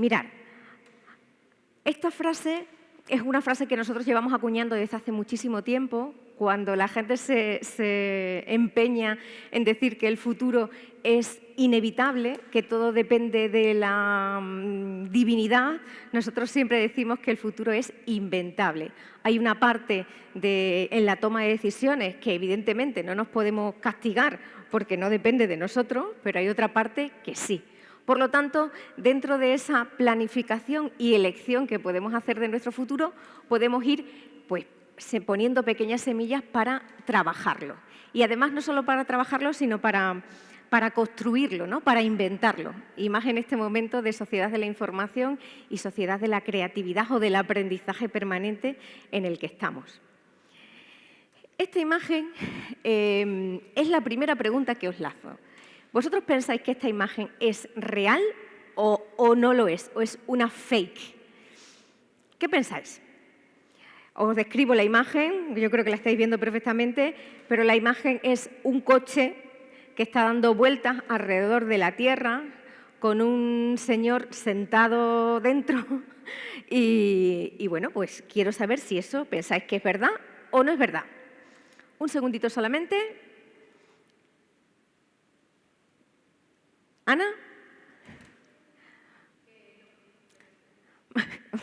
Mirad, esta frase es una frase que nosotros llevamos acuñando desde hace muchísimo tiempo. Cuando la gente se empeña en decir que el futuro es inevitable, que todo depende de la divinidad, nosotros siempre decimos que el futuro es inventable. Hay una parte en la toma de decisiones que evidentemente no nos podemos castigar porque no depende de nosotros, pero hay otra parte que sí. Por lo tanto, dentro de esa planificación y elección que podemos hacer de nuestro futuro, podemos ir pues, poniendo pequeñas semillas para trabajarlo. Y además no solo para trabajarlo, sino para construirlo, ¿no? Para inventarlo. Y más en este momento de sociedad de la información y sociedad de la creatividad o del aprendizaje permanente en el que estamos. Esta imagen es la primera pregunta que os lanzo. ¿Vosotros pensáis que esta imagen es real o no lo es? ¿O es una fake? ¿Qué pensáis? Os describo la imagen, yo creo que la estáis viendo perfectamente, pero la imagen es un coche que está dando vueltas alrededor de la Tierra con un señor sentado dentro y bueno, pues quiero saber si eso pensáis que es verdad o no es verdad. Un segundito solamente. ¿Ana?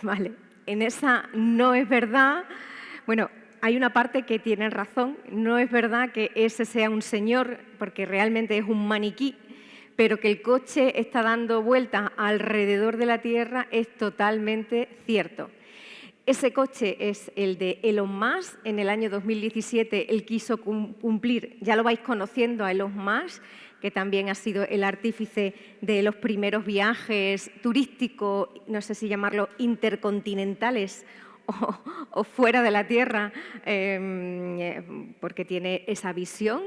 Vale, en esa no es verdad. Bueno, hay una parte que tienen razón. No es verdad que ese sea un señor, porque realmente es un maniquí, pero que el coche está dando vueltas alrededor de la Tierra es totalmente cierto. Ese coche es el de Elon Musk. En el año 2017 él quiso cumplir, ya lo vais conociendo a Elon Musk, que también ha sido el artífice de los primeros viajes turísticos, no sé si llamarlo intercontinentales o fuera de la Tierra, porque tiene esa visión,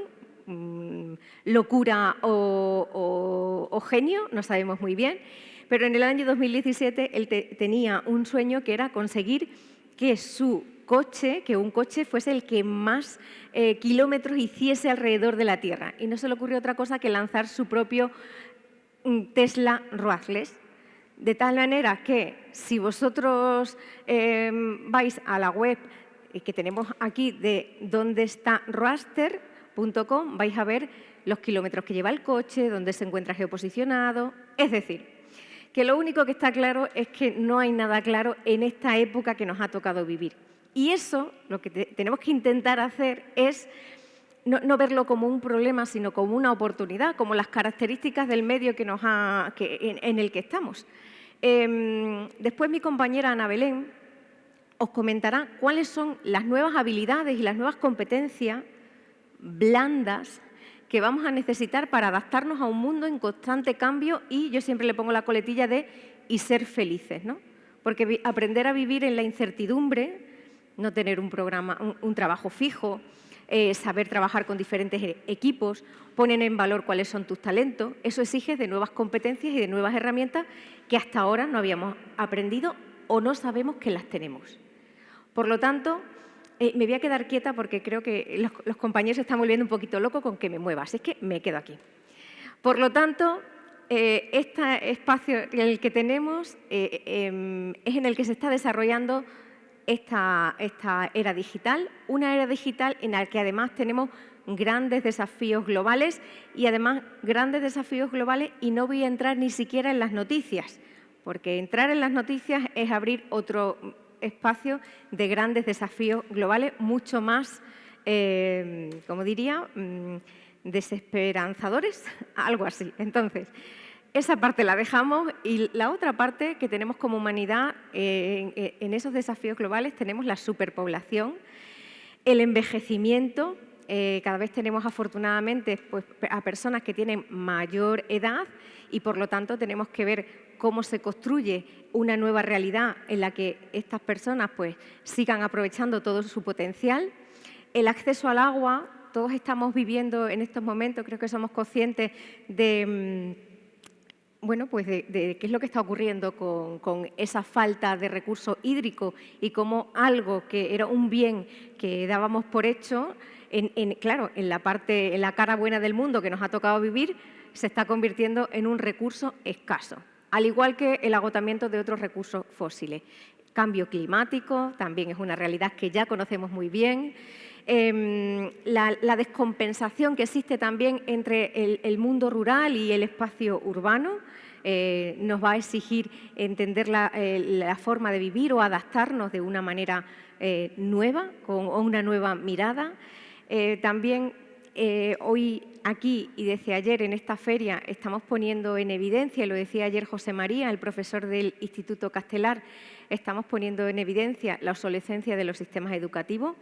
locura o genio, no sabemos muy bien. Pero en el año 2017 él tenía un sueño que era conseguir que un coche fuese el que más kilómetros hiciese alrededor de la Tierra. Y no se le ocurrió otra cosa que lanzar su propio Tesla Roadster. De tal manera que si vosotros vais a la web que tenemos aquí de dondestaroadster.com, vais a ver los kilómetros que lleva el coche, dónde se encuentra geoposicionado. Es decir, que lo único que está claro es que no hay nada claro en esta época que nos ha tocado vivir. Y eso, lo que tenemos que intentar hacer es no verlo como un problema, sino como una oportunidad, como las características del medio en el que estamos. Después mi compañera Ana Belén os comentará cuáles son las nuevas habilidades y las nuevas competencias blandas que vamos a necesitar para adaptarnos a un mundo en constante cambio y yo siempre le pongo la coletilla de y ser felices, ¿no? Porque aprender a vivir en la incertidumbre, no tener un trabajo fijo, saber trabajar con diferentes equipos, poner en valor cuáles son tus talentos, eso exige de nuevas competencias y de nuevas herramientas que hasta ahora no habíamos aprendido o no sabemos que las tenemos. Por lo tanto, me voy a quedar quieta porque creo que los compañeros se están volviendo un poquito locos con que me mueva, así que me quedo aquí. Por lo tanto, este espacio en el que tenemos es en el que se está desarrollando esta era digital, una era digital en la que además tenemos grandes desafíos globales y además grandes desafíos globales y no voy a entrar ni siquiera en las noticias, porque entrar en las noticias es abrir otro espacio de grandes desafíos globales, mucho más, como diría, desesperanzadores, algo así. Entonces, esa parte la dejamos y la otra parte que tenemos como humanidad en esos desafíos globales tenemos la superpoblación, el envejecimiento. Cada vez tenemos afortunadamente pues, a personas que tienen mayor edad y por lo tanto tenemos que ver cómo se construye una nueva realidad en la que estas personas pues, sigan aprovechando todo su potencial. El acceso al agua, todos estamos viviendo en estos momentos, creo que somos conscientes de qué es lo que está ocurriendo con esa falta de recurso hídrico y cómo algo que era un bien que dábamos por hecho, claro, en la cara buena del mundo que nos ha tocado vivir, se está convirtiendo en un recurso escaso. al igual que el agotamiento de otros recursos fósiles. Cambio climático también es una realidad que ya conocemos muy bien. La descompensación que existe también entre el mundo rural y el espacio urbano nos va a exigir entender la forma de vivir o adaptarnos de una manera nueva, con una nueva mirada. También hoy aquí y desde ayer en esta feria estamos poniendo en evidencia, y lo decía ayer José María, el profesor del Instituto Castelar, estamos poniendo en evidencia la obsolescencia de los sistemas educativos,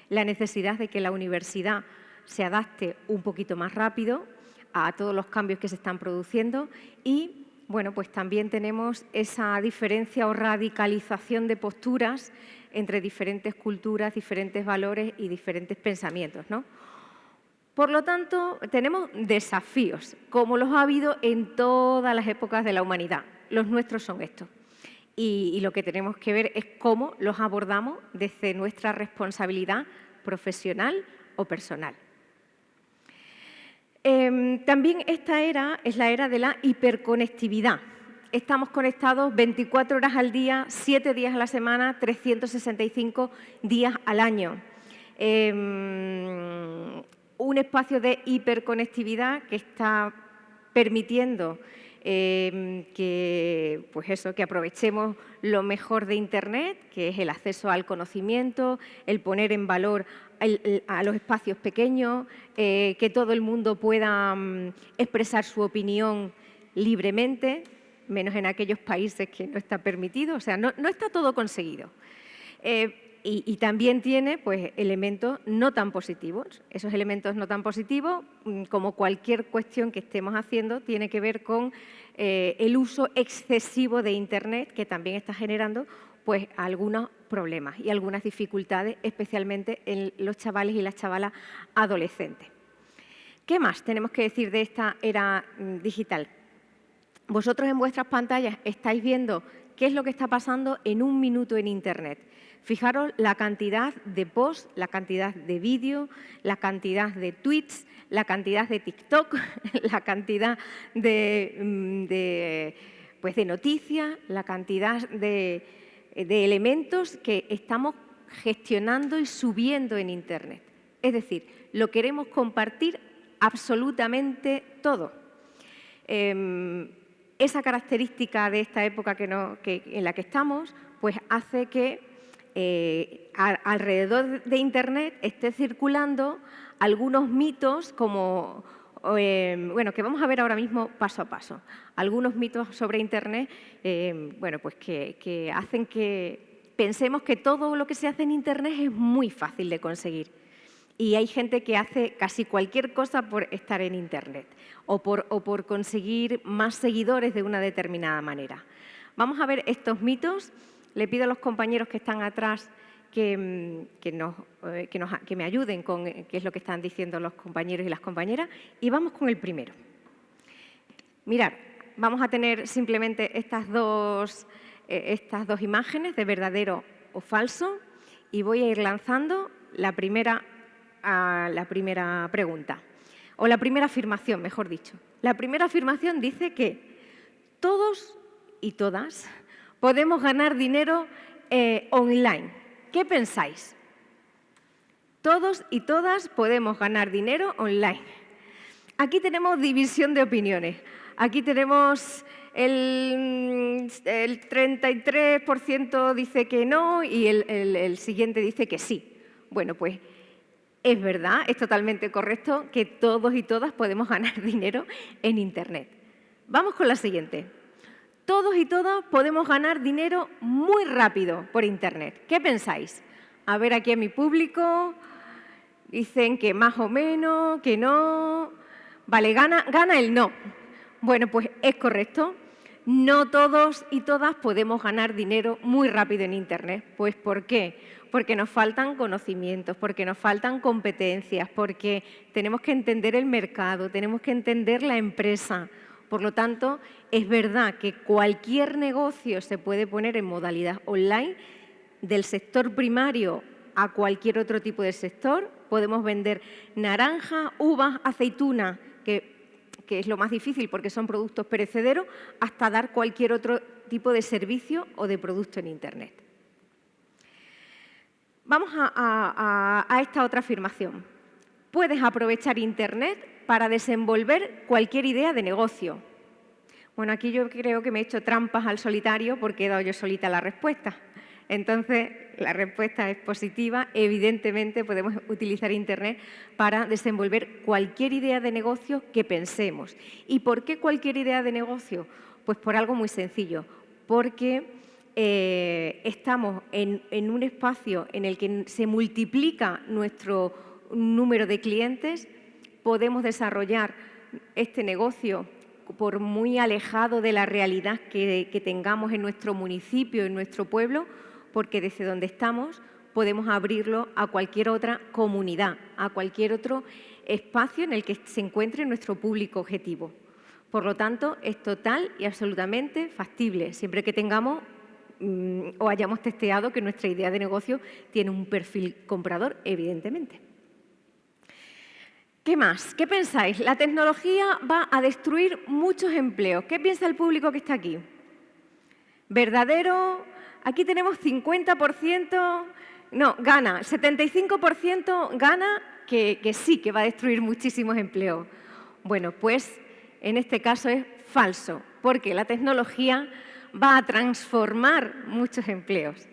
la necesidad de que la universidad se adapte un poquito más rápido a todos los cambios que se están produciendo y, bueno, pues también tenemos esa diferencia o radicalización de posturas entre diferentes culturas, diferentes valores y diferentes pensamientos, ¿no? Por lo tanto, tenemos desafíos, como los ha habido en todas las épocas de la humanidad. Los nuestros son estos. Y lo que tenemos que ver es cómo los abordamos desde nuestra responsabilidad profesional o personal. También esta era es la era de la hiperconectividad. Estamos conectados 24 horas al día, 7 días a la semana, 365 días al año. Un espacio de hiperconectividad que está permitiendo que aprovechemos lo mejor de Internet, que es el acceso al conocimiento, el poner en valor a los espacios pequeños, que todo el mundo pueda expresar su opinión libremente, menos en aquellos países que no está permitido, o sea, no está todo conseguido. Y también tiene pues, elementos no tan positivos. Esos elementos no tan positivos, como cualquier cuestión que estemos haciendo, tiene que ver con el uso excesivo de Internet, que también está generando pues, algunos problemas y algunas dificultades, especialmente en los chavales y las chavalas adolescentes. ¿Qué más tenemos que decir de esta era digital? Vosotros en vuestras pantallas estáis viendo qué es lo que está pasando en un minuto en Internet. Fijaros la cantidad de posts, la cantidad de vídeos, la cantidad de tweets, la cantidad de TikTok, la cantidad de noticias, la cantidad de elementos que estamos gestionando y subiendo en Internet. Es decir, lo queremos compartir absolutamente todo. Esa característica de esta época en la que estamos, pues hace que alrededor de Internet esté circulando algunos mitos como, que vamos a ver ahora mismo paso a paso. Algunos mitos sobre Internet, que hacen que pensemos que todo lo que se hace en Internet es muy fácil de conseguir. Y hay gente que hace casi cualquier cosa por estar en Internet o por conseguir más seguidores de una determinada manera. Vamos a ver estos mitos. Le pido a los compañeros que están atrás que me ayuden con qué es lo que están diciendo los compañeros y las compañeras. Y vamos con el primero. Mirad, vamos a tener simplemente estas dos imágenes de verdadero o falso y voy a ir lanzando la primera pregunta, o la primera afirmación, mejor dicho. La primera afirmación dice que todos y todas podemos ganar dinero online. ¿Qué pensáis? Todos y todas podemos ganar dinero online. Aquí tenemos división de opiniones. Aquí tenemos el 33% dice que no y el siguiente dice que sí. Bueno, pues es verdad, es totalmente correcto que todos y todas podemos ganar dinero en Internet. Vamos con la siguiente. Todos y todas podemos ganar dinero muy rápido por Internet. ¿Qué pensáis? A ver aquí a mi público. Dicen que más o menos, que no. Vale, gana el no. Bueno, pues es correcto. No todos y todas podemos ganar dinero muy rápido en Internet. Pues ¿por qué? Porque nos faltan conocimientos, porque nos faltan competencias, porque tenemos que entender el mercado, tenemos que entender la empresa. Por lo tanto, es verdad que cualquier negocio se puede poner en modalidad online, del sector primario a cualquier otro tipo de sector. Podemos vender naranjas, uvas, aceitunas, que que es lo más difícil porque son productos perecederos, hasta dar cualquier otro tipo de servicio o de producto en Internet. Vamos a esta otra afirmación. Puedes aprovechar Internet para desenvolver cualquier idea de negocio. Bueno, aquí yo creo que me he hecho trampas al solitario porque he dado yo solita la respuesta. Entonces, la respuesta es positiva. Evidentemente, podemos utilizar Internet para desenvolver cualquier idea de negocio que pensemos. ¿Y por qué cualquier idea de negocio? Pues por algo muy sencillo. Porque estamos en un espacio en el que se multiplica nuestro número de clientes, podemos desarrollar este negocio por muy alejado de la realidad que tengamos en nuestro municipio, en nuestro pueblo, porque desde donde estamos podemos abrirlo a cualquier otra comunidad, a cualquier otro espacio en el que se encuentre nuestro público objetivo. Por lo tanto, es total y absolutamente factible, siempre que tengamos o hayamos testeado que nuestra idea de negocio tiene un perfil comprador, evidentemente. ¿Qué más? ¿Qué pensáis? La tecnología va a destruir muchos empleos. ¿Qué piensa el público que está aquí? ¿Verdadero? Aquí tenemos 50%, no, gana, 75% gana que sí, que va a destruir muchísimos empleos. Bueno, pues en este caso es falso, porque la tecnología va a transformar muchos empleos.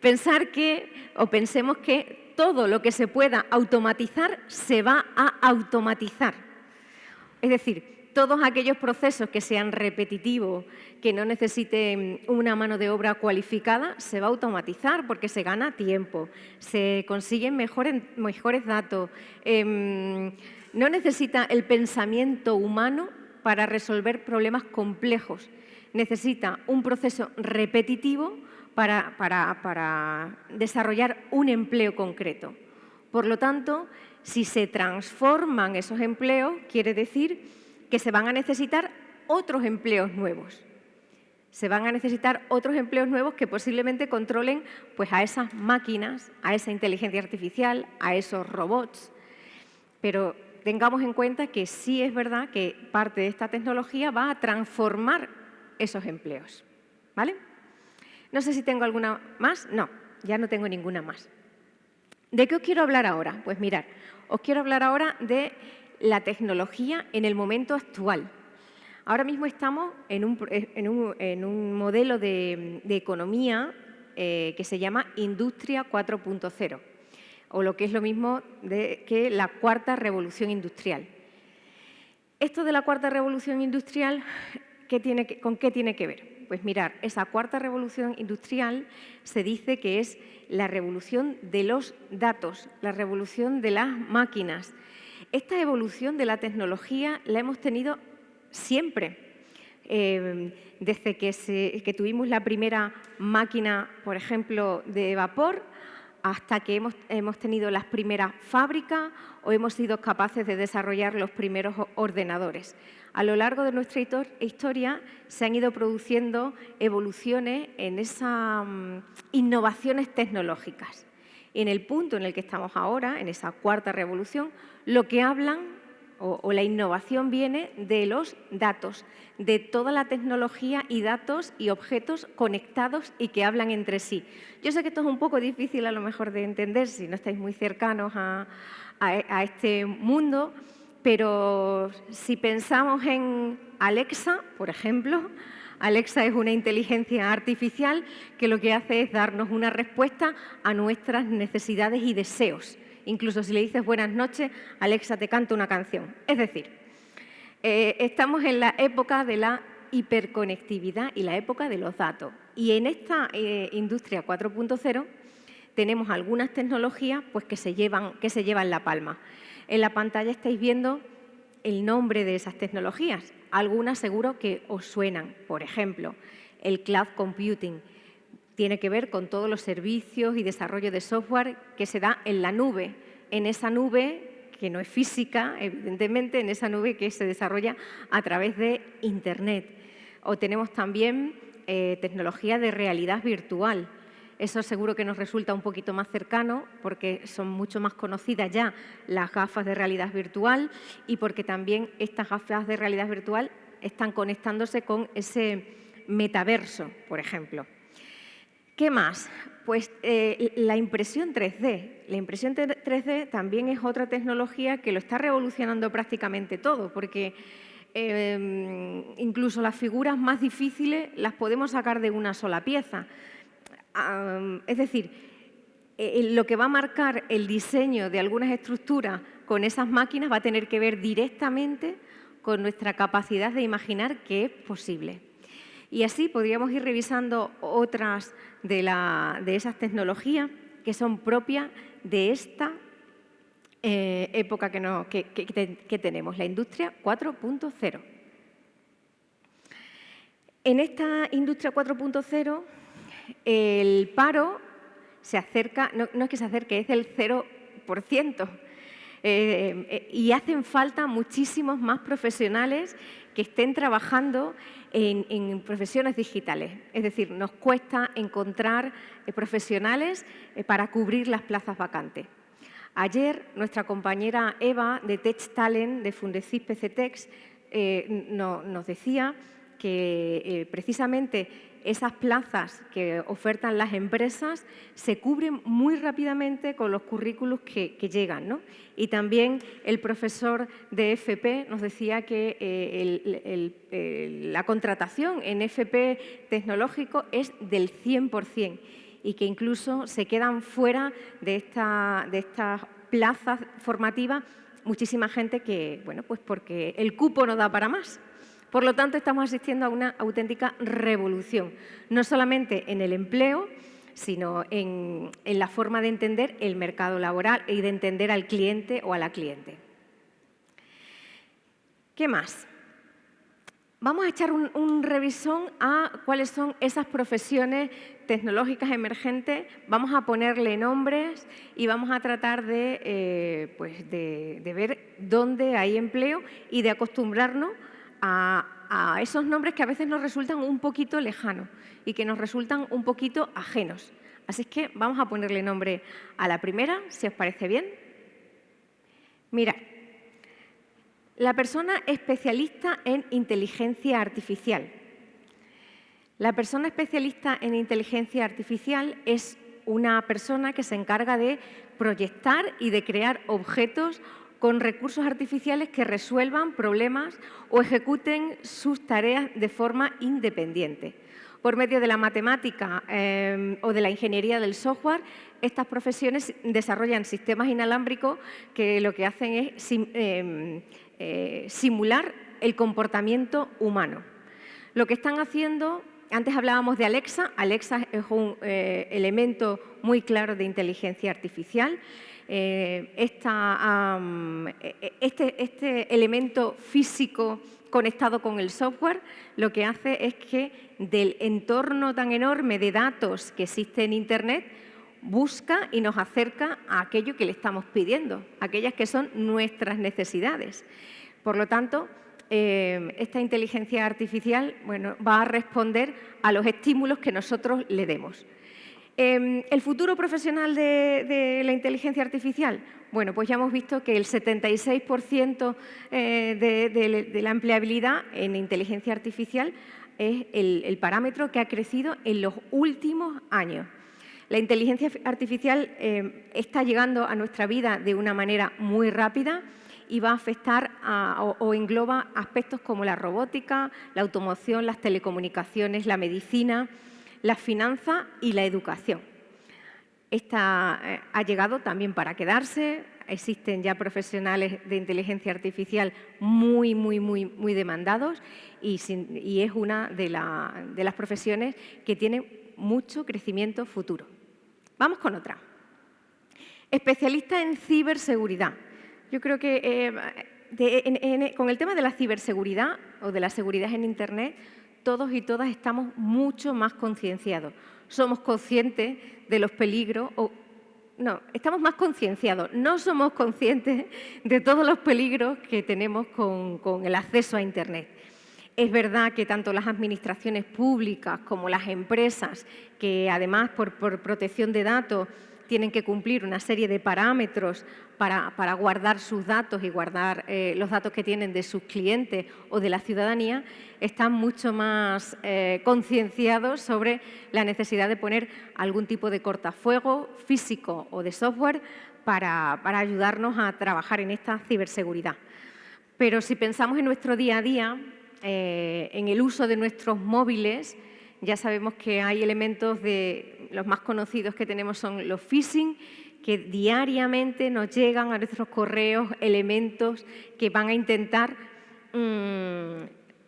Pensemos que todo lo que se pueda automatizar se va a automatizar. Es decir, todos aquellos procesos que sean repetitivos, que no necesiten una mano de obra cualificada, se va a automatizar porque se gana tiempo, se consiguen mejores datos, no necesita el pensamiento humano para resolver problemas complejos. Necesita un proceso repetitivo para desarrollar un empleo concreto. Por lo tanto, si se transforman esos empleos, quiere decir que se van a necesitar otros empleos nuevos. Se van a necesitar otros empleos nuevos que posiblemente controlen pues, a esas máquinas, a esa inteligencia artificial, a esos robots. Pero tengamos en cuenta que sí es verdad que parte de esta tecnología va a transformar esos empleos. ¿Vale? No sé si tengo alguna más. No, ya no tengo ninguna más. ¿De qué os quiero hablar ahora? Pues mirad, os quiero hablar ahora de la tecnología en el momento actual. Ahora mismo estamos en un modelo de economía que se llama Industria 4.0, o lo que es lo mismo que la cuarta revolución industrial. Esto de la cuarta revolución industrial, ¿con qué tiene que ver? Pues mirar, esa cuarta revolución industrial se dice que es la revolución de los datos, la revolución de las máquinas. Esta evolución de la tecnología la hemos tenido siempre. Desde que tuvimos la primera máquina, por ejemplo, de vapor, hasta que hemos tenido las primeras fábricas o hemos sido capaces de desarrollar los primeros ordenadores. A lo largo de nuestra historia se han ido produciendo evoluciones en esas innovaciones tecnológicas. Y en el punto en el que estamos ahora, en esa cuarta revolución, lo que hablan o la innovación viene de los datos, de toda la tecnología y datos y objetos conectados y que hablan entre sí. Yo sé que esto es un poco difícil a lo mejor de entender si no estáis muy cercanos a este mundo, pero si pensamos en Alexa, por ejemplo, Alexa es una inteligencia artificial que lo que hace es darnos una respuesta a nuestras necesidades y deseos. Incluso si le dices buenas noches, Alexa te canta una canción. Es decir, estamos en la época de la hiperconectividad y la época de los datos. Y en esta industria 4.0 tenemos algunas tecnologías pues, que se llevan la palma. En la pantalla estáis viendo el nombre de esas tecnologías. Algunas seguro que os suenan. Por ejemplo, el cloud computing. Tiene que ver con todos los servicios y desarrollo de software que se da en la nube. En esa nube, que no es física, evidentemente, en esa nube que se desarrolla a través de Internet. O tenemos también tecnología de realidad virtual. Eso seguro que nos resulta un poquito más cercano porque son mucho más conocidas ya las gafas de realidad virtual y porque también estas gafas de realidad virtual están conectándose con ese metaverso, por ejemplo. ¿Qué más? Pues la impresión 3D. La impresión 3D también es otra tecnología que lo está revolucionando prácticamente todo, porque incluso las figuras más difíciles las podemos sacar de una sola pieza. Es decir, lo que va a marcar el diseño de algunas estructuras con esas máquinas va a tener que ver directamente con nuestra capacidad de imaginar que es posible. Y así podríamos ir revisando otras de esas tecnologías que son propias de esta época que tenemos, la industria 4.0. En esta industria 4.0 el paro se acerca, no es que se acerque, es del 0%. Y hacen falta muchísimos más profesionales que estén trabajando en profesiones digitales. Es decir, nos cuesta encontrar profesionales para cubrir las plazas vacantes. Ayer, nuestra compañera Eva, de Tech Talent, de Fundecis PCTex, nos decía que precisamente esas plazas que ofertan las empresas se cubren muy rápidamente con los currículos que llegan, ¿no? Y también el profesor de FP nos decía que la contratación en FP tecnológico es del 100% y que incluso se quedan fuera de estas plazas formativas muchísima gente que, bueno, pues porque el cupo no da para más. Por lo tanto, estamos asistiendo a una auténtica revolución, no solamente en el empleo, sino en la forma de entender el mercado laboral y de entender al cliente o a la cliente. ¿Qué más? Vamos a echar un revisón a cuáles son esas profesiones tecnológicas emergentes. Vamos a ponerle nombres y vamos a tratar de ver dónde hay empleo y de acostumbrarnos a esos nombres que a veces nos resultan un poquito lejanos y que nos resultan un poquito ajenos. Así que vamos a ponerle nombre a la primera, si os parece bien. Mirad, la persona especialista en inteligencia artificial. La persona especialista en inteligencia artificial es una persona que se encarga de proyectar y de crear objetos con recursos artificiales que resuelvan problemas o ejecuten sus tareas de forma independiente. Por medio de la matemática o de la ingeniería del software, estas profesiones desarrollan sistemas inalámbricos que lo que hacen es simular el comportamiento humano. Lo que están haciendo, antes hablábamos de Alexa, Alexa es un elemento muy claro de inteligencia artificial. Este elemento físico conectado con el software lo que hace es que del entorno tan enorme de datos que existe en Internet busca y nos acerca a aquello que le estamos pidiendo, aquellas que son nuestras necesidades. Por lo tanto, esta inteligencia artificial, bueno, va a responder a los estímulos que nosotros le demos. ¿El futuro profesional de la inteligencia artificial? Bueno, pues ya hemos visto que el 76% de la empleabilidad en inteligencia artificial es el parámetro que ha crecido en los últimos años. La inteligencia artificial está llegando a nuestra vida de una manera muy rápida y va a afectar o engloba aspectos como la robótica, la automoción, las telecomunicaciones, la medicina, las finanzas y la educación. Esta ha llegado también para quedarse. Existen ya profesionales de inteligencia artificial muy demandados y es una de las profesiones que tiene mucho crecimiento futuro. Vamos con otra. Especialista en ciberseguridad. Yo creo que con el tema de la ciberseguridad o de la seguridad en Internet, todos y todas estamos mucho más concienciados. Somos conscientes de los peligros, estamos más concienciados, no somos conscientes de todos los peligros que tenemos con el acceso a Internet. Es verdad que tanto las administraciones públicas como las empresas, que además por protección de datos tienen que cumplir una serie de parámetros para guardar sus datos y guardar los datos que tienen de sus clientes o de la ciudadanía, están mucho más concienciados sobre la necesidad de poner algún tipo de cortafuego físico o de software para ayudarnos a trabajar en esta ciberseguridad. Pero si pensamos en nuestro día a día, en el uso de nuestros móviles, ya sabemos que hay elementos los más conocidos que tenemos son los phishing, que diariamente nos llegan a nuestros correos elementos que van a intentar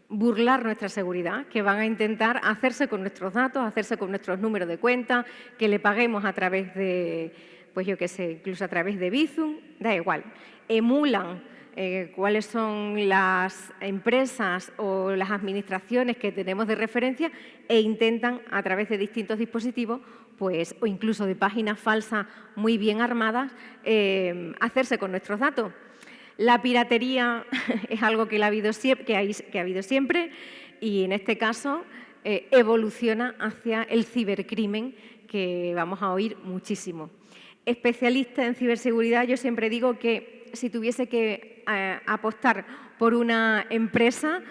burlar nuestra seguridad, que van a intentar hacerse con nuestros datos, hacerse con nuestros números de cuenta, que le paguemos a través de, pues yo qué sé, incluso a través de Bizum, da igual, emulan cuáles son las empresas o las administraciones que tenemos de referencia e intentan a través de distintos dispositivos pues, o incluso de páginas falsas muy bien armadas hacerse con nuestros datos. La piratería es algo que ha habido siempre y en este caso evoluciona hacia el cibercrimen, que vamos a oír muchísimo. Especialista en ciberseguridad, yo siempre digo que si tuviese que apostar por una empresa,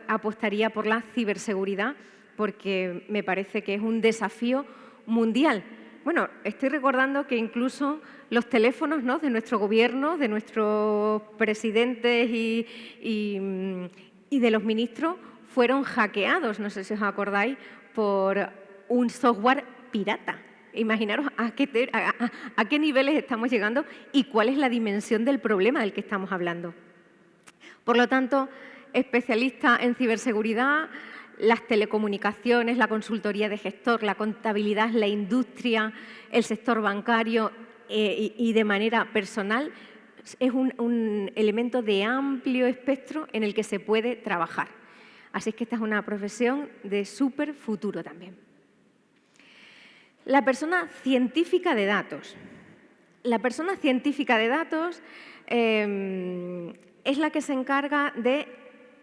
apostaría por la ciberseguridad, porque me parece que es un desafío mundial. Bueno, estoy recordando que incluso los teléfonos, ¿no?, de nuestro gobierno, de nuestros presidentes y de los ministros fueron hackeados, no sé si os acordáis, por un software pirata. Imaginaros a qué niveles estamos llegando y cuál es la dimensión del problema del que estamos hablando. Por lo tanto, especialista en ciberseguridad, las telecomunicaciones, la consultoría de gestor, la contabilidad, la industria, el sector bancario y de manera personal, es un elemento de amplio espectro en el que se puede trabajar. Así es que esta es una profesión de súper futuro también. La persona científica de datos. La persona científica de datos es la que se encarga de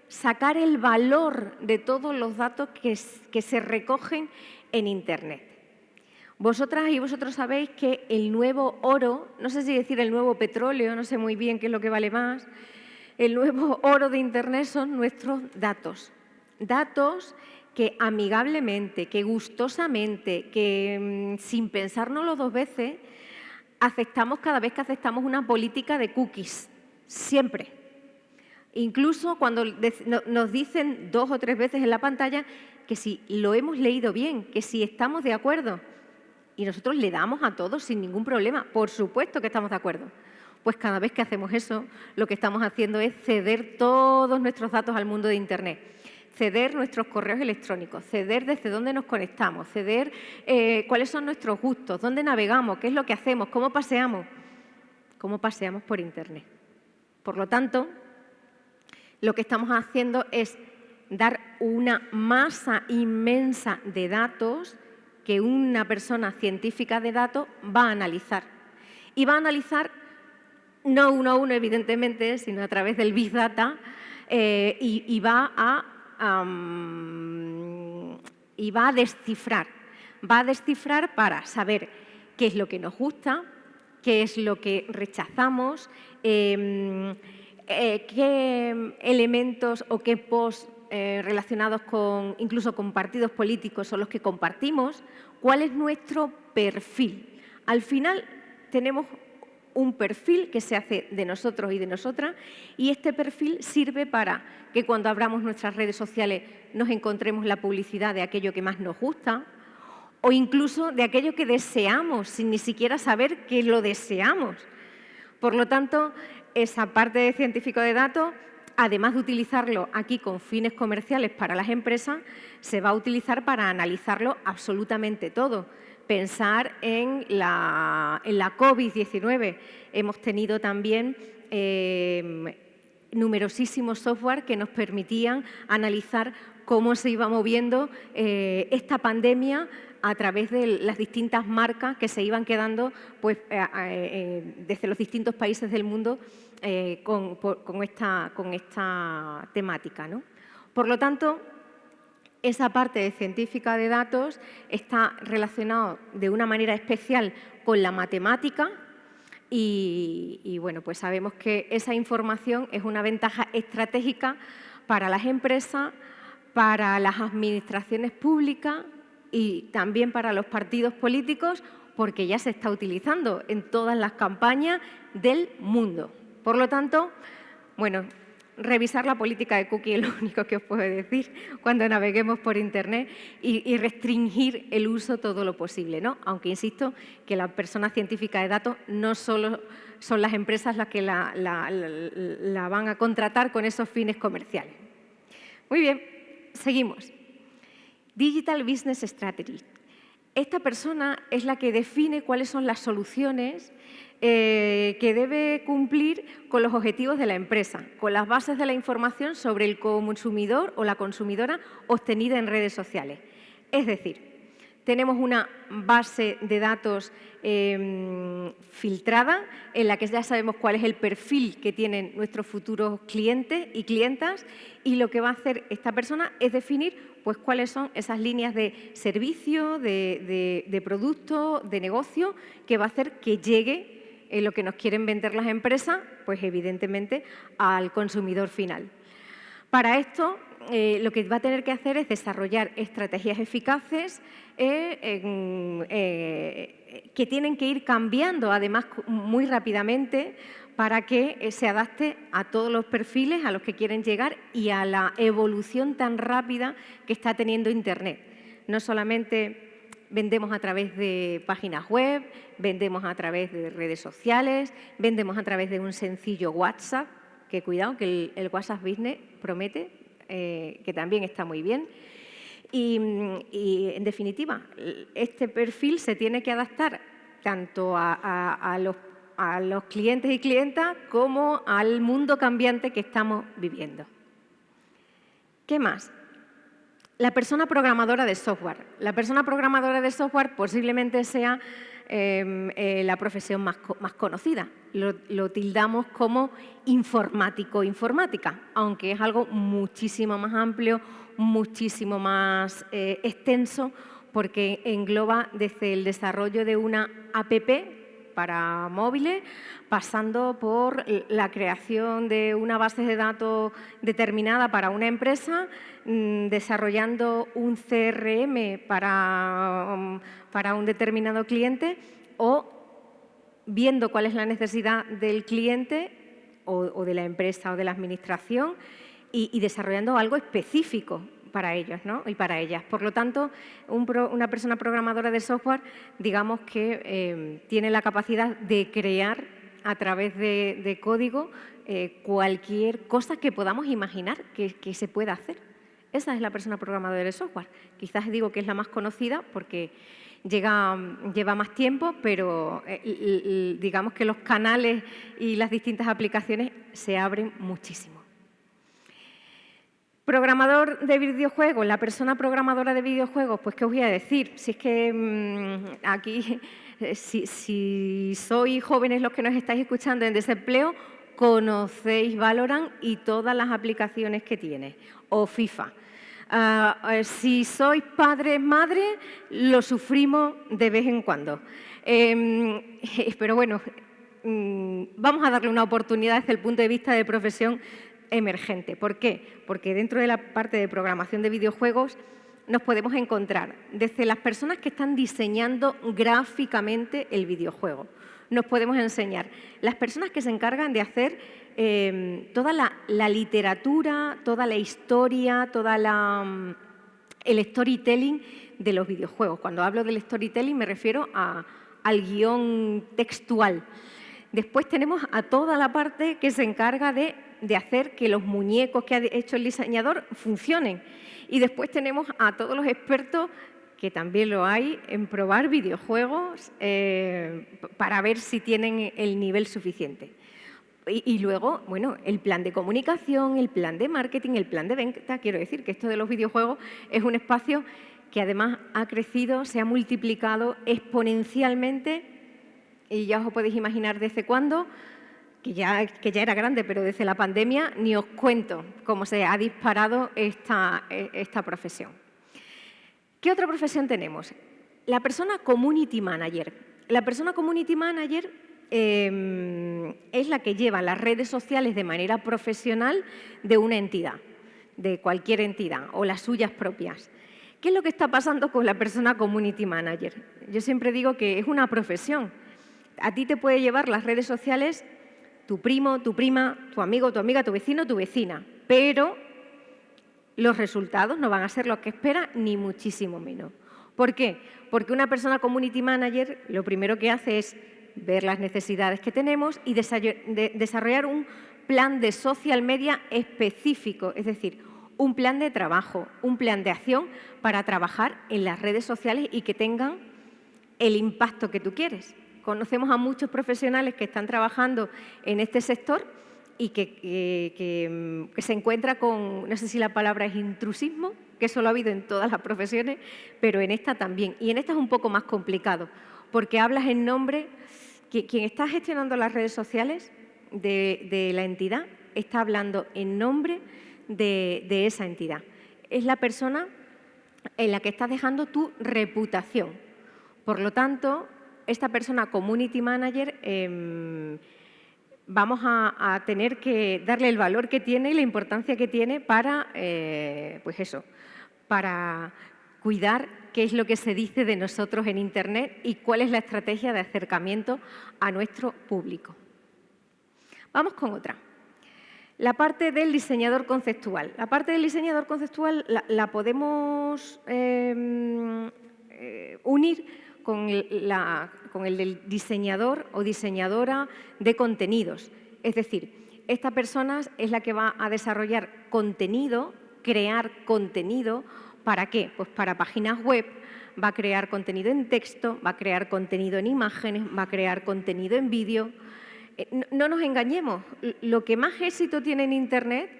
sacar el valor de todos los datos que se recogen en Internet. Vosotras y vosotros sabéis que el nuevo oro, no sé si decir el nuevo petróleo, no sé muy bien qué es lo que vale más, el nuevo oro de Internet son nuestros datos. Datos que amigablemente, que gustosamente, que sin pensárnoslo dos veces, aceptamos cada vez que aceptamos una política de cookies, siempre. Incluso cuando nos dicen 2 o 3 veces en la pantalla que si lo hemos leído bien, que si estamos de acuerdo, y nosotros le damos a todos sin ningún problema, por supuesto que estamos de acuerdo. Pues cada vez que hacemos eso, lo que estamos haciendo es ceder todos nuestros datos al mundo de Internet. Ceder nuestros correos electrónicos, ceder desde dónde nos conectamos, ceder cuáles son nuestros gustos, dónde navegamos, qué es lo que hacemos, cómo paseamos por Internet. Por lo tanto, lo que estamos haciendo es dar una masa inmensa de datos que una persona científica de datos va a analizar. Y va a analizar no uno a uno, evidentemente, sino a través del Big Data y va a descifrar. Va a descifrar para saber qué es lo que nos gusta, qué es lo que rechazamos, qué elementos o qué posts relacionados incluso con partidos políticos son los que compartimos, cuál es nuestro perfil. Al final tenemos un perfil que se hace de nosotros y de nosotras y este perfil sirve para que cuando abramos nuestras redes sociales nos encontremos la publicidad de aquello que más nos gusta o incluso de aquello que deseamos sin ni siquiera saber que lo deseamos. Por lo tanto, esa parte de científico de datos, además de utilizarlo aquí con fines comerciales para las empresas, se va a utilizar para analizarlo absolutamente todo. Pensar en la COVID-19. Hemos tenido también numerosísimos software que nos permitían analizar cómo se iba moviendo esta pandemia a través de las distintas marcas que se iban quedando pues, desde los distintos países del mundo con esta temática, ¿no? Por lo tanto, esa parte de científica de datos está relacionada de una manera especial con la matemática y bueno, pues sabemos que esa información es una ventaja estratégica para las empresas, para las administraciones públicas y también para los partidos políticos, porque ya se está utilizando en todas las campañas del mundo. Por lo tanto, bueno, revisar la política de cookie es lo único que os puedo decir cuando naveguemos por Internet y restringir el uso todo lo posible, ¿no? Aunque insisto que las personas científicas de datos no solo son las empresas las que la van a contratar con esos fines comerciales. Muy bien, seguimos. Digital Business Strategy. Esta persona es la que define cuáles son las soluciones que debe cumplir con los objetivos de la empresa, con las bases de la información sobre el consumidor o la consumidora obtenida en redes sociales. Es decir, tenemos una base de datos filtrada en la que ya sabemos cuál es el perfil que tienen nuestros futuros clientes y clientas, y lo que va a hacer esta persona es definir pues, cuáles son esas líneas de servicio, de producto, de negocio, que va a hacer que llegue lo que nos quieren vender las empresas, pues evidentemente al consumidor final. Para esto, lo que va a tener que hacer es desarrollar estrategias eficaces que tienen que ir cambiando, además, muy rápidamente para que se adapte a todos los perfiles a los que quieren llegar y a la evolución tan rápida que está teniendo Internet. No solamente vendemos a través de páginas web, vendemos a través de redes sociales, vendemos a través de un sencillo WhatsApp, que cuidado, que el WhatsApp Business promete, que también está muy bien. Y, en definitiva, este perfil se tiene que adaptar tanto a los clientes y clientas como al mundo cambiante que estamos viviendo. ¿Qué más? La persona programadora de software. La persona programadora de software posiblemente sea la profesión más conocida. Lo tildamos como informático, informática, aunque es algo muchísimo más amplio, muchísimo más extenso, porque engloba desde el desarrollo de una app para móviles, pasando por la creación de una base de datos determinada para una empresa, desarrollando un CRM para un determinado cliente o viendo cuál es la necesidad del cliente o de la empresa o de la administración y desarrollando algo específico para ellos, ¿no? Y para ellas. Por lo tanto, una persona programadora de software, digamos que tiene la capacidad de crear a través de código cualquier cosa que podamos imaginar que se pueda hacer. Esa es la persona programadora de software. Quizás digo que es la más conocida porque lleva más tiempo, pero digamos que los canales y las distintas aplicaciones se abren muchísimo. Programador de videojuegos, la persona programadora de videojuegos, pues ¿qué os voy a decir? Si es que aquí, si sois jóvenes los que nos estáis escuchando en desempleo, conocéis Valorant y todas las aplicaciones que tiene, o FIFA. Si sois padres, madres, lo sufrimos de vez en cuando. Pero bueno, vamos a darle una oportunidad desde el punto de vista de profesión emergente. ¿Por qué? Porque dentro de la parte de programación de videojuegos nos podemos encontrar desde las personas que están diseñando gráficamente el videojuego. Nos podemos enseñar las personas que se encargan de hacer toda la literatura, toda la historia, el storytelling de los videojuegos. Cuando hablo del storytelling me refiero al guión textual. Después tenemos a toda la parte que se encarga de hacer que los muñecos que ha hecho el diseñador funcionen. Y después tenemos a todos los expertos, que también lo hay, en probar videojuegos para ver si tienen el nivel suficiente. Y luego, bueno, el plan de comunicación, el plan de marketing, el plan de venta. Quiero decir que esto de los videojuegos es un espacio que además ha crecido, se ha multiplicado exponencialmente. Y ya os podéis imaginar desde cuándo, que ya era grande, pero desde la pandemia ni os cuento cómo se ha disparado esta profesión. ¿Qué otra profesión tenemos? La persona Community Manager. La persona Community Manager es la que lleva las redes sociales de manera profesional de una entidad, de cualquier entidad o las suyas propias. ¿Qué es lo que está pasando con la persona Community Manager? Yo siempre digo que es una profesión. A ti te puede llevar las redes sociales tu primo, tu prima, tu amigo, tu amiga, tu vecino, tu vecina, pero los resultados no van a ser los que espera, ni muchísimo menos. ¿Por qué? Porque una persona Community Manager lo primero que hace es ver las necesidades que tenemos y desarrollar un plan de social media específico, es decir, un plan de trabajo, un plan de acción para trabajar en las redes sociales y que tengan el impacto que tú quieres. Conocemos a muchos profesionales que están trabajando en este sector y que se encuentra con, no sé si la palabra es intrusismo, que eso lo ha habido en todas las profesiones, pero en esta también. Y en esta es un poco más complicado, porque hablas en nombre, quien está gestionando las redes sociales de la entidad está hablando en nombre de esa entidad. Es la persona en la que estás dejando tu reputación. Por lo tanto, esta persona Community Manager vamos a tener que darle el valor que tiene y la importancia que tiene para, pues eso, para cuidar qué es lo que se dice de nosotros en Internet y cuál es la estrategia de acercamiento a nuestro público. Vamos con otra. La parte del diseñador conceptual. La parte del diseñador conceptual la podemos unir con el del diseñador o diseñadora de contenidos. Es decir, esta persona es la que va a desarrollar contenido, crear contenido. ¿Para qué? Pues para páginas web, va a crear contenido en texto, va a crear contenido en imágenes, va a crear contenido en vídeo. No nos engañemos, lo que más éxito tiene en Internet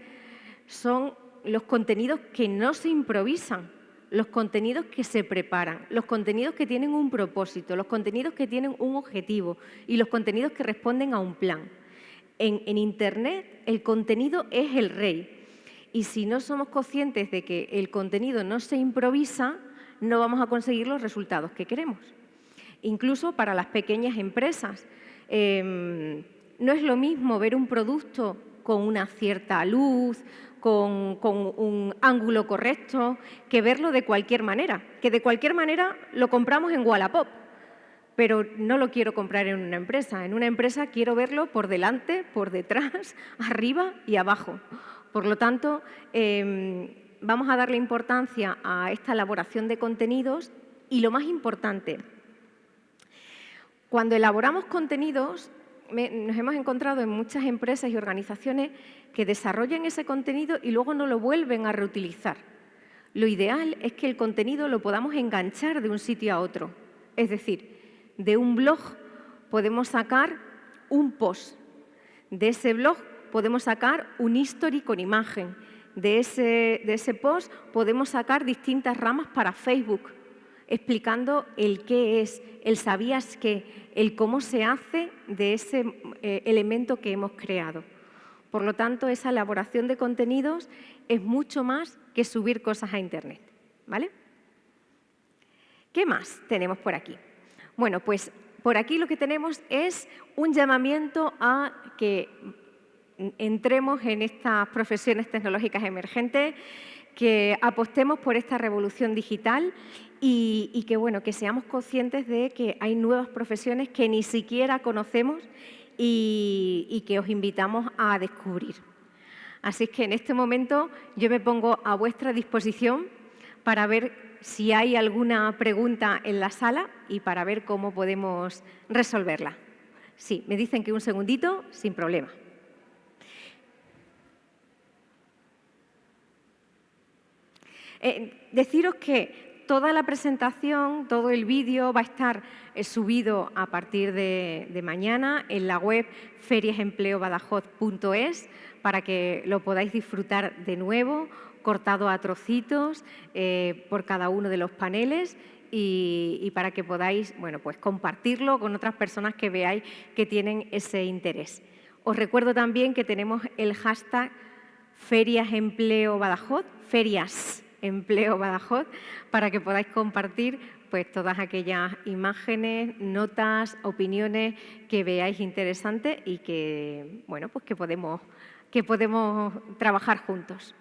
son los contenidos que no se improvisan, los contenidos que se preparan, los contenidos que tienen un propósito, los contenidos que tienen un objetivo y los contenidos que responden a un plan. En Internet el contenido es el rey y si no somos conscientes de que el contenido no se improvisa, no vamos a conseguir los resultados que queremos. Incluso para las pequeñas empresas. No es lo mismo ver un producto con una cierta luz, con un ángulo correcto, que verlo de cualquier manera. Que de cualquier manera lo compramos en Wallapop, pero no lo quiero comprar en una empresa. En una empresa quiero verlo por delante, por detrás, arriba y abajo. Por lo tanto, vamos a darle importancia a esta elaboración de contenidos y lo más importante, cuando elaboramos contenidos, nos hemos encontrado en muchas empresas y organizaciones que desarrollan ese contenido y luego no lo vuelven a reutilizar. Lo ideal es que el contenido lo podamos enganchar de un sitio a otro. Es decir, de un blog podemos sacar un post. De ese blog podemos sacar un history con imagen. De ese post podemos sacar distintas ramas para Facebook, explicando el qué es, el sabías qué, el cómo se hace de ese elemento que hemos creado. Por lo tanto, esa elaboración de contenidos es mucho más que subir cosas a Internet, ¿vale? ¿Qué más tenemos por aquí? Bueno, pues por aquí lo que tenemos es un llamamiento a que entremos en estas profesiones tecnológicas emergentes, que apostemos por esta revolución digital y que, bueno, que seamos conscientes de que hay nuevas profesiones que ni siquiera conocemos y que os invitamos a descubrir. Así que en este momento yo me pongo a vuestra disposición para ver si hay alguna pregunta en la sala y para ver cómo podemos resolverla. Sí, me dicen que un segundito, sin problema. Deciros que toda la presentación, todo el vídeo va a estar subido a partir de mañana en la web feriasempleobadajoz.es para que lo podáis disfrutar de nuevo, cortado a trocitos por cada uno de los paneles y para que podáis, bueno, pues compartirlo con otras personas que veáis que tienen ese interés. Os recuerdo también que tenemos el hashtag Ferias Empleo Badajoz, Ferias Empleo Badajoz, para que podáis compartir pues todas aquellas imágenes, notas, opiniones que veáis interesantes y que, bueno, pues que podemos trabajar juntos.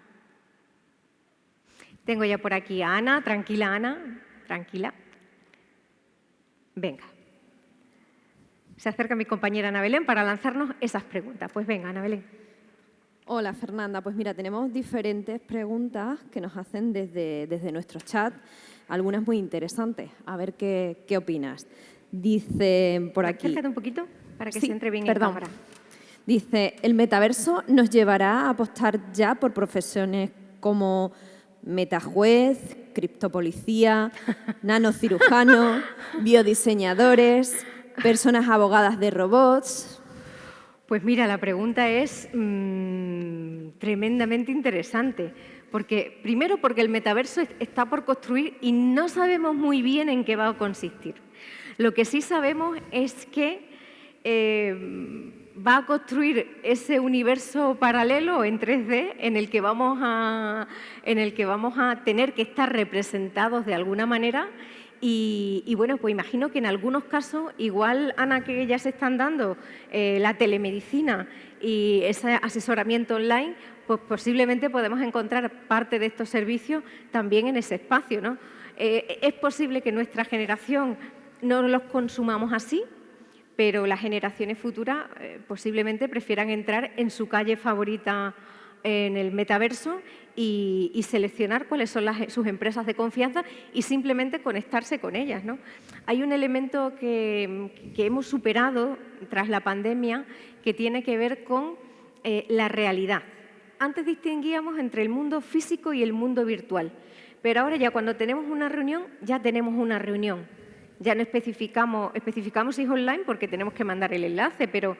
Tengo ya por aquí a Ana. Tranquila, Ana. Tranquila. Venga. Se acerca mi compañera Ana Belén para lanzarnos esas preguntas. Pues venga, Ana Belén. Hola, Fernanda. Pues mira, tenemos diferentes preguntas que nos hacen desde nuestro chat, algunas muy interesantes. A ver qué opinas. Dice por aquí... Acércate un poquito para que sí, se entre bien perdón. en cámara. Dice, ¿el metaverso nos llevará a apostar ya por profesiones como metajuez, criptopolicía, nanocirujano, biodiseñadores, personas abogadas de robots? Pues mira, la pregunta es tremendamente interesante. Primero porque el metaverso está por construir y no sabemos muy bien en qué va a consistir. Lo que sí sabemos es que va a construir ese universo paralelo en 3D en el que vamos a tener que estar representados de alguna manera. Y bueno, pues imagino que en algunos casos, igual, Ana, que ya se están dando la telemedicina y ese asesoramiento online, pues posiblemente podemos encontrar parte de estos servicios también en ese espacio, ¿no? Es posible que nuestra generación no los consumamos así, pero las generaciones futuras posiblemente prefieran entrar en su calle favorita en el metaverso y seleccionar cuáles son sus empresas de confianza y simplemente conectarse con ellas, ¿no? Hay un elemento que hemos superado tras la pandemia que tiene que ver con la realidad. Antes distinguíamos entre el mundo físico y el mundo virtual, pero ahora ya cuando tenemos una reunión, ya tenemos una reunión. Ya no especificamos si es online porque tenemos que mandar el enlace, pero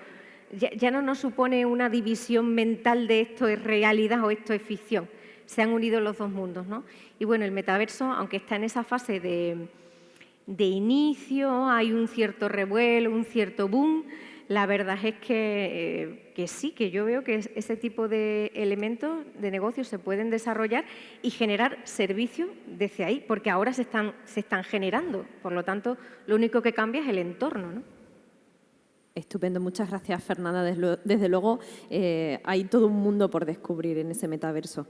ya no nos supone una división mental de esto es realidad o esto es ficción. Se han unido los dos mundos, ¿no? Y bueno, el metaverso, aunque está en esa fase de inicio, hay un cierto revuelo, un cierto boom, la verdad es que sí, que yo veo que ese tipo de elementos de negocio se pueden desarrollar y generar servicios desde ahí, porque ahora se están generando. Por lo tanto, lo único que cambia es el entorno, ¿no? Estupendo, muchas gracias, Fernanda. Desde luego, hay todo un mundo por descubrir en ese metaverso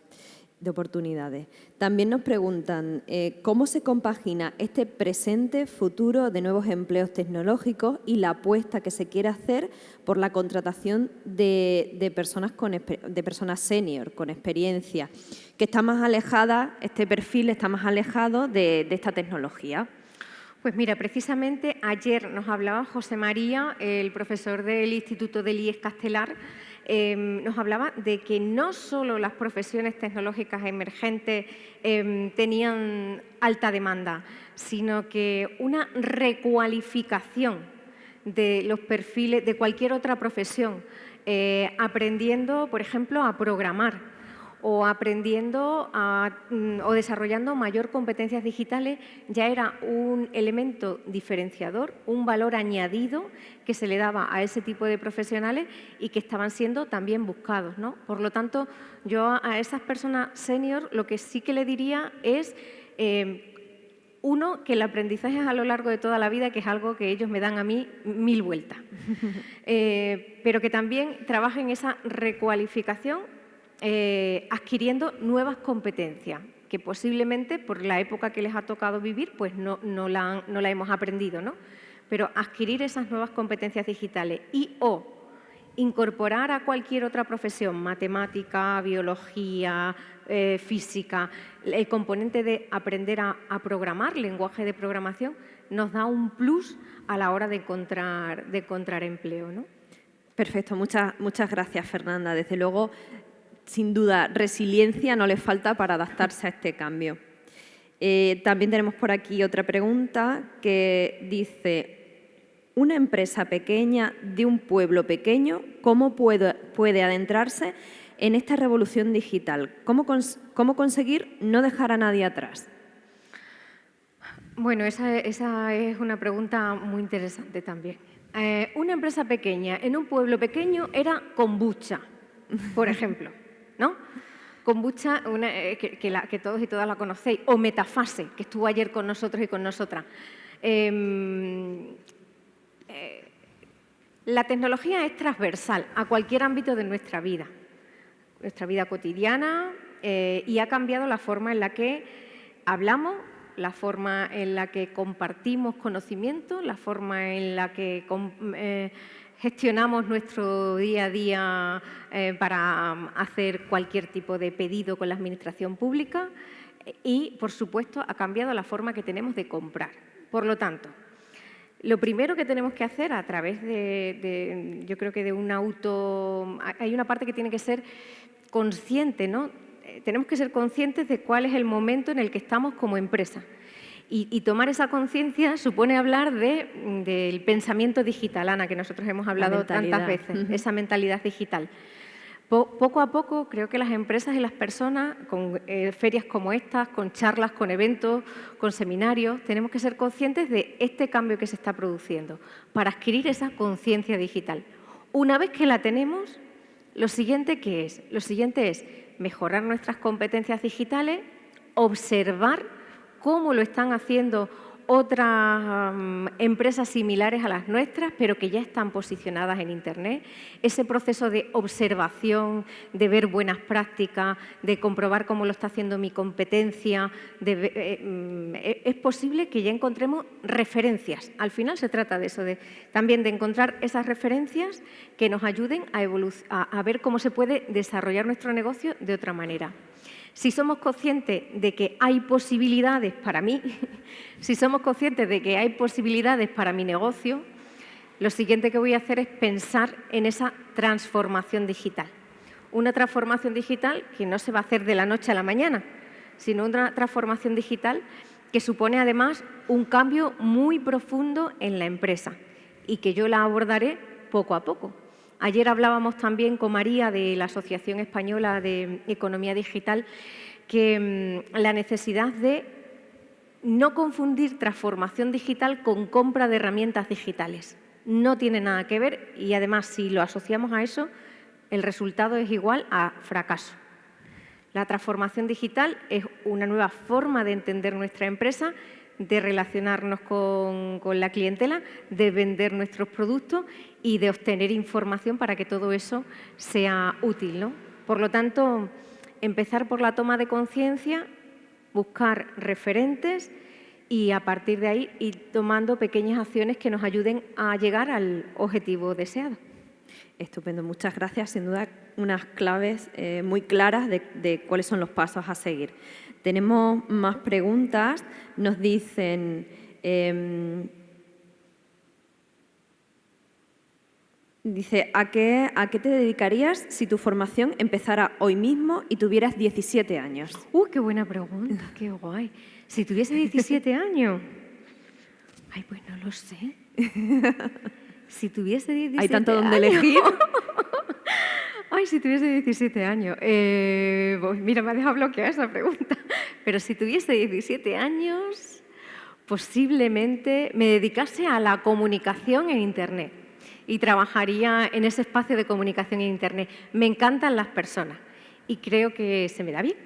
de oportunidades. También nos preguntan cómo se compagina este presente futuro de nuevos empleos tecnológicos y la apuesta que se quiere hacer por la contratación de personas senior, con experiencia, que está más alejada, este perfil está más alejado de esta tecnología. Pues mira, precisamente ayer nos hablaba José María, el profesor del Instituto del IES Castelar, nos hablaba de que no solo las profesiones tecnológicas emergentes tenían alta demanda, sino que una recualificación de los perfiles de cualquier otra profesión, aprendiendo, por ejemplo, a programar o aprendiendo o desarrollando mayor competencias digitales, ya era un elemento diferenciador, un valor añadido que se le daba a ese tipo de profesionales y que estaban siendo también buscados, ¿no? Por lo tanto, yo a esas personas senior lo que sí que le diría es, uno, que el aprendizaje es a lo largo de toda la vida, que es algo que ellos me dan a mí 1000 vueltas, pero que también trabajen esa recualificación adquiriendo nuevas competencias que posiblemente por la época que les ha tocado vivir pues no la hemos aprendido, ¿no? Pero adquirir esas nuevas competencias digitales y o incorporar a cualquier otra profesión, matemática, biología, física, el componente de aprender a programar, lenguaje de programación, nos da un plus a la hora de encontrar empleo, ¿no? Perfecto, muchas gracias, Fernanda. Desde luego, sin duda, resiliencia no le falta para adaptarse a este cambio. También tenemos por aquí otra pregunta que dice, una empresa pequeña de un pueblo pequeño, ¿cómo puede adentrarse en esta revolución digital? ¿Cómo conseguir no dejar a nadie atrás? Bueno, esa es una pregunta muy interesante también. una empresa pequeña en un pueblo pequeño era kombucha, por ejemplo, ¿no? Kombucha, que todos y todas la conocéis, o Metafase, que estuvo ayer con nosotros y con nosotras. La tecnología es transversal a cualquier ámbito de nuestra vida cotidiana, y ha cambiado la forma en la que hablamos, la forma en la que compartimos conocimiento, la forma en la que gestionamos nuestro día a día para hacer cualquier tipo de pedido con la administración pública y, por supuesto, ha cambiado la forma que tenemos de comprar. Por lo tanto, lo primero que tenemos que hacer a través yo creo que de un hay una parte que tiene que ser consciente, ¿no? Tenemos que ser conscientes de cuál es el momento en el que estamos como empresa. Y tomar esa conciencia supone hablar del pensamiento digital, Ana, que nosotros hemos hablado tantas veces, esa mentalidad digital. Poco a poco creo que las empresas y las personas, con ferias como estas, con charlas, con eventos, con seminarios, tenemos que ser conscientes de este cambio que se está produciendo para adquirir esa conciencia digital. Una vez que la tenemos, lo siguiente ¿qué es? Lo siguiente es mejorar nuestras competencias digitales, observar cómo lo están haciendo otras empresas similares a las nuestras, pero que ya están posicionadas en Internet. Ese proceso de observación, de ver buenas prácticas, de comprobar cómo lo está haciendo mi competencia. Es posible que ya encontremos referencias. Al final se trata de eso, también de encontrar esas referencias que nos ayuden a ver cómo se puede desarrollar nuestro negocio de otra manera. Si somos conscientes de que hay posibilidades para mí, si somos conscientes de que hay posibilidades para mi negocio, lo siguiente que voy a hacer es pensar en esa transformación digital. Una transformación digital que no se va a hacer de la noche a la mañana, sino una transformación digital que supone además un cambio muy profundo en la empresa y que yo la abordaré poco a poco. Ayer hablábamos también con María de la Asociación Española de Economía Digital, que la necesidad de no confundir transformación digital con compra de herramientas digitales. No tiene nada que ver y además si lo asociamos a eso, el resultado es igual a fracaso. La transformación digital es una nueva forma de entender nuestra empresa, de relacionarnos con la clientela, de vender nuestros productos y de obtener información para que todo eso sea útil, ¿no? Por lo tanto, empezar por la toma de conciencia, buscar referentes y a partir de ahí ir tomando pequeñas acciones que nos ayuden a llegar al objetivo deseado. Estupendo, muchas gracias. Sin duda, unas claves muy claras de cuáles son los pasos a seguir. Tenemos más preguntas. Nos dicen, dice, ¿a qué te dedicarías si tu formación empezara hoy mismo y tuvieras 17 años? ¡Qué buena pregunta! ¡Qué guay! Si tuviese 17 años, ay, pues no lo sé. Si tuviese 17 años... ¿Hay tanto donde elegir? Ay, si tuviese 17 años. Pues mira, me ha dejado bloquear esa pregunta. Pero si tuviese 17 años, posiblemente me dedicase a la comunicación en Internet y trabajaría en ese espacio de comunicación en Internet. Me encantan las personas y creo que se me da bien.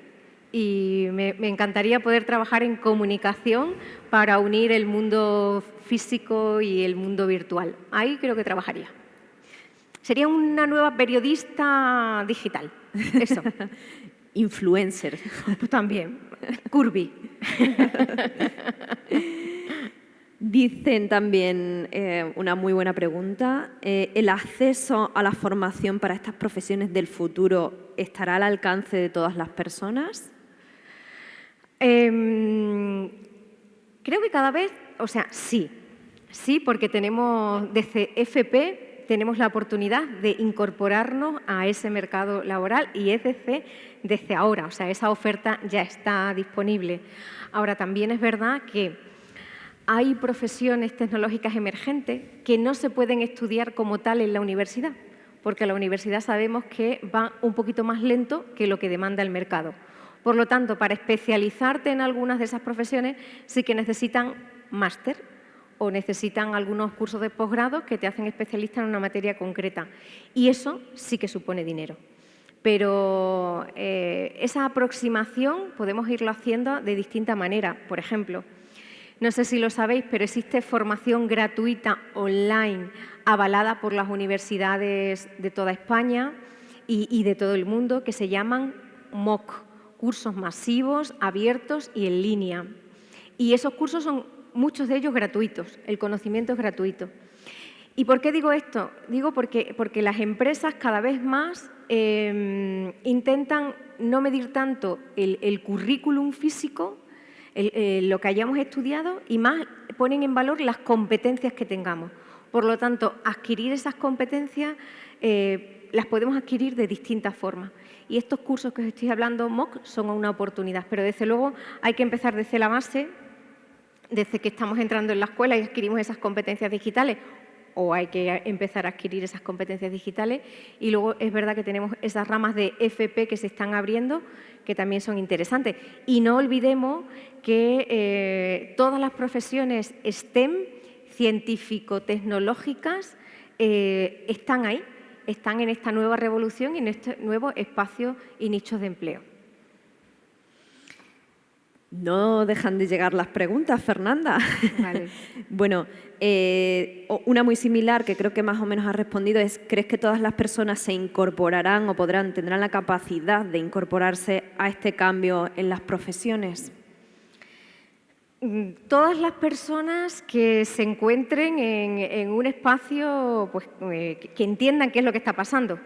Y me encantaría poder trabajar en comunicación para unir el mundo físico y el mundo virtual. Ahí creo que trabajaría. Sería una nueva periodista digital, eso. Influencer. Pues también, curvy. Dicen también, una muy buena pregunta, ¿el acceso a la formación para estas profesiones del futuro estará al alcance de todas las personas? Creo que cada vez, sí, porque tenemos desde FP tenemos la oportunidad de incorporarnos a ese mercado laboral y es desde ahora, esa oferta ya está disponible. Ahora, también es verdad que hay profesiones tecnológicas emergentes que no se pueden estudiar como tal en la universidad, porque la universidad sabemos que va un poquito más lento que lo que demanda el mercado. Por lo tanto, para especializarte en algunas de esas profesiones sí que necesitan máster o necesitan algunos cursos de posgrado que te hacen especialista en una materia concreta. Y eso sí que supone dinero. Pero esa aproximación podemos irlo haciendo de distinta manera. Por ejemplo, no sé si lo sabéis, pero existe formación gratuita online avalada por las universidades de toda España y de todo el mundo que se llaman MOOC, cursos masivos, abiertos y en línea. Y esos cursos son muchos de ellos gratuitos, el conocimiento es gratuito. ¿Y por qué digo esto? Digo porque las empresas cada vez más intentan no medir tanto el currículum físico, lo que hayamos estudiado, y más ponen en valor las competencias que tengamos. Por lo tanto, adquirir esas competencias las podemos adquirir de distintas formas. Y estos cursos que os estoy hablando, MOOC, son una oportunidad. Pero desde luego hay que empezar desde la base, desde que estamos entrando en la escuela y adquirimos esas competencias digitales, o hay que empezar a adquirir esas competencias digitales. Y luego es verdad que tenemos esas ramas de FP que se están abriendo, que también son interesantes. Y no olvidemos que todas las profesiones STEM, científico-tecnológicas, están ahí, están en esta nueva revolución y en este nuevo espacio y nichos de empleo. No dejan de llegar las preguntas, Fernanda. Vale. Bueno, una muy similar que creo que más o menos has respondido es: ¿crees que todas las personas se incorporarán o tendrán la capacidad de incorporarse a este cambio en las profesiones? Todas las personas que se encuentren en un espacio pues, que entiendan qué es lo que está pasando.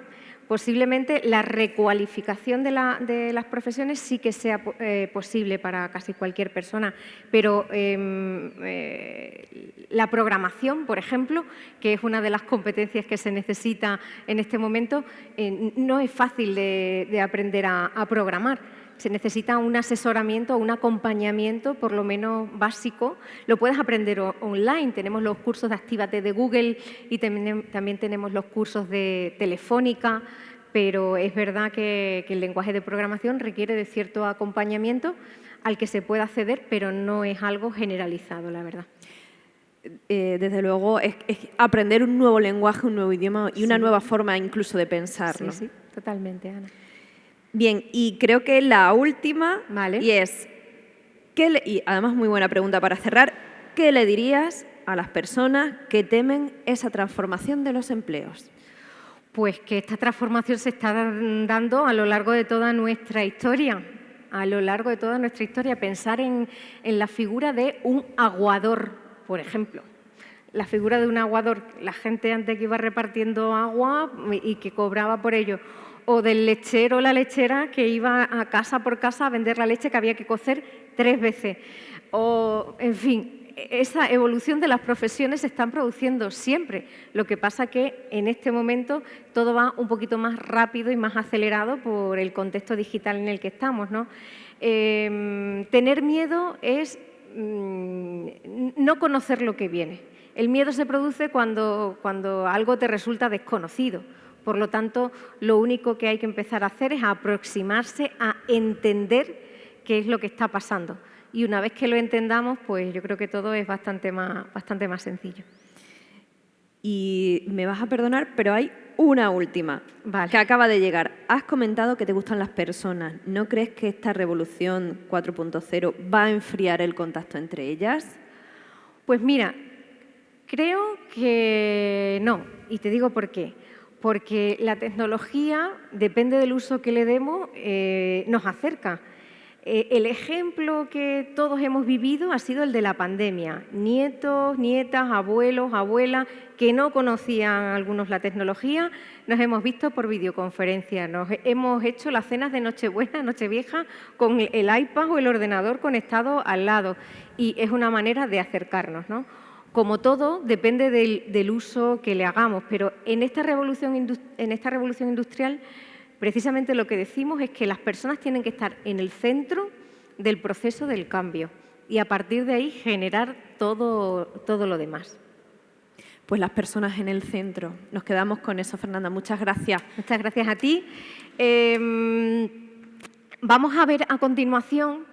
Posiblemente la recualificación de las profesiones sí que sea posible para casi cualquier persona, pero la programación, por ejemplo, que es una de las competencias que se necesita en este momento, no es fácil de aprender a programar. Se necesita un asesoramiento, un acompañamiento, por lo menos básico. Lo puedes aprender online. Tenemos los cursos de Actívate de Google y también tenemos los cursos de Telefónica, pero es verdad que el lenguaje de programación requiere de cierto acompañamiento al que se puede acceder, pero no es algo generalizado, la verdad. Desde luego, es aprender un nuevo lenguaje, un nuevo idioma y una nueva forma incluso de pensar, ¿no? Sí, totalmente, Ana. Bien, y creo que la última, vale. Y es, y además muy buena pregunta para cerrar, ¿qué le dirías a las personas que temen esa transformación de los empleos? Pues que esta transformación se está dando a lo largo de toda nuestra historia. A lo largo de toda nuestra historia, pensar en la figura de un aguador, por ejemplo. La figura de un aguador, la gente antes que iba repartiendo agua y que cobraba por ello. O del lechero o la lechera que iba a casa por casa a vender la leche que había que cocer 3 veces. O, en fin, esa evolución de las profesiones se están produciendo siempre. Lo que pasa que en este momento todo va un poquito más rápido y más acelerado por el contexto digital en el que estamos, ¿no? Tener miedo es no conocer lo que viene. El miedo se produce cuando algo te resulta desconocido. Por lo tanto, lo único que hay que empezar a hacer es aproximarse a entender qué es lo que está pasando. Y una vez que lo entendamos, pues yo creo que todo es bastante más sencillo. Y me vas a perdonar, pero hay una última Vale. que acaba de llegar. Has comentado que te gustan las personas. ¿No crees que esta revolución 4.0 va a enfriar el contacto entre ellas? Pues mira, creo que no. Y te digo por qué. Porque la tecnología, depende del uso que le demos, nos acerca. El ejemplo que todos hemos vivido ha sido el de la pandemia. Nietos, nietas, abuelos, abuelas, que no conocían algunos la tecnología, nos hemos visto por videoconferencia. Nos hemos hecho las cenas de Nochebuena, Nochevieja, con el iPad o el ordenador conectado al lado. Y es una manera de acercarnos, ¿no? Como todo, depende del uso que le hagamos, pero en esta revolución industrial, precisamente lo que decimos es que las personas tienen que estar en el centro del proceso del cambio y a partir de ahí generar todo lo demás. Pues las personas en el centro. Nos quedamos con eso, Fernanda. Muchas gracias. Muchas gracias a ti. Vamos a ver a continuación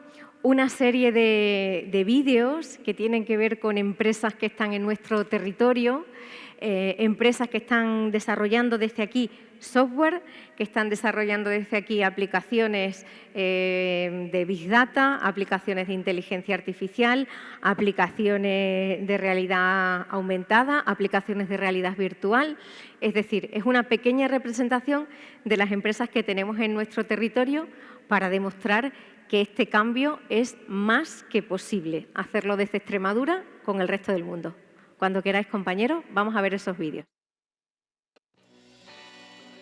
una serie de vídeos que tienen que ver con empresas que están en nuestro territorio, empresas que están desarrollando desde aquí software, que están desarrollando desde aquí aplicaciones de Big Data, aplicaciones de inteligencia artificial, aplicaciones de realidad aumentada, aplicaciones de realidad virtual. Es decir, es una pequeña representación de las empresas que tenemos en nuestro territorio para demostrar que este cambio es más que posible hacerlo desde Extremadura con el resto del mundo. Cuando queráis, compañeros, vamos a ver esos vídeos.